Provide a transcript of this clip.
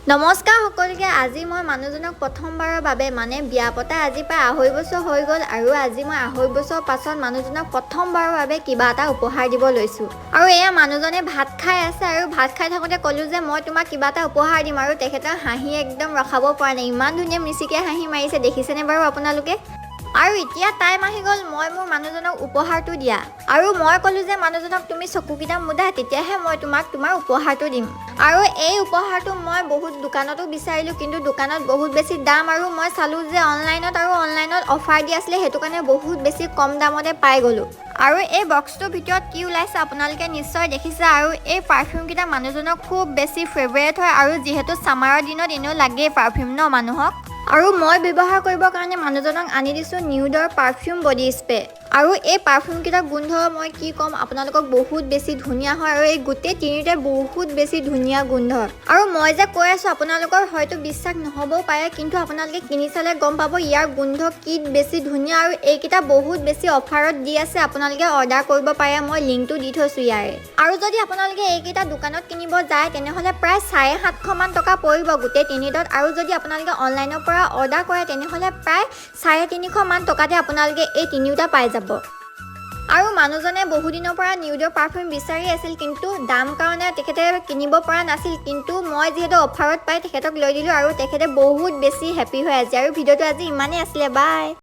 নমস্কাৰ সকলোকে আজি মই মানুহজনক প্ৰথমবাৰৰ বাবে মানে বিয়া পতা আজি প্ৰায় 2.5 বছৰ হৈ গ'ল আৰু আজি মই 2.5 বছৰ পাছত মানুহজনক প্ৰথমবাৰৰ বাবে কিবা এটা উপহাৰ দিব লৈছোঁ আৰু এয়া মানুহজনে ভাত খাই আছে আৰু ভাত খাই থাকোঁতে ক'লোঁ যে মই তোমাক কিবা এটা উপহাৰ দিম আৰু তেখেতৰ হাঁহি একদম ৰখাব পৰা নাই ইমান ধুনীয়া মিচিকে হাঁহি মাৰিছে দেখিছেনে বাৰু আপোনালোকে আৰু এতিয়া টাইম আহি গ'ল মই মোৰ মানুহজনক উপহাৰটো দিয়া আৰু মই ক'লোঁ যে মানুহজনক তুমি চকুকেইটা মুদা তেতিয়াহে মই তোমাক তোমাৰ উপহাৰটো দিম আৰু এই উপহাৰটো মই বহুত দোকানতো বিচাৰিলোঁ কিন্তু দোকানত বহুত বেছি দাম আৰু মই চালোঁ যে অনলাইনত অফাৰ দি আছিলে সেইটো কাৰণে বহুত বেছি কম দামতে পাই গ'লোঁ আৰু এই বক্সটোৰ ভিতৰত কি ওলাইছে আপোনালোকে নিশ্চয় দেখিছে আৰু এই পাৰফিউমকেইটা মানুহজনক খুব বেছি ফেভাৰেট হয় আৰু যিহেতু ছামাৰৰ দিনত এনেও লাগেই পাৰফিউম ন মানুহক আৰু মই ব্যৱহাৰ কৰিবৰ কাৰণে মানুহজনক আনি দিছোঁ নিউডৰ পাৰফিউম বডি স্প্ৰে আৰু এই পাৰফিউমকেইটাৰ গোন্ধ মই কি ক'ম আপোনালোকক বহুত বেছি ধুনীয়া হয় আৰু এই গোটেই তিনিটাই বহুত বেছি ধুনীয়া গোন্ধ আৰু মই যে কৈ আছোঁ আপোনালোকৰ হয়তো বিশ্বাস নহ'বও পাৰে কিন্তু আপোনালোকে কিনি চালে গম পাব ইয়াৰ গোন্ধ কি বেছি ধুনীয়া আৰু এইকেইটা বহুত বেছি অফাৰত দি আছে আপোনালোকে অৰ্ডাৰ কৰিব পাৰে মই লিংকটো দি থৈছোঁ ইয়াৰে আৰু যদি আপোনালোকে এইকেইটা দোকানত কিনিব যায় তেনেহ'লে প্ৰায় 750 মান টকা পৰিব গোটেই তিনিটাত আৰু যদি আপোনালোকে অনলাইনৰ পৰা অৰ্ডাৰ কৰে তেনেহ'লে প্ৰায় 350 মান টকাতে আপোনালোকে এই তিনিওটা পাই যাব আৰু মানুহজনে বহুদিনৰ পৰা নিউডৰ পাৰফিউম বিচাৰি আছিল কিন্তু দাম কাৰণে তেখেতে কিনিব পৰা নাছিল কিন্তু মই যিহেতু অফাৰত পাই তেখেতক লৈ দিলোঁ আৰু তেখেতে বহুত বেছি হেপী হৈ আছে আৰু ভিডিঅ'টো আজি ইমানেই আছিলে বাই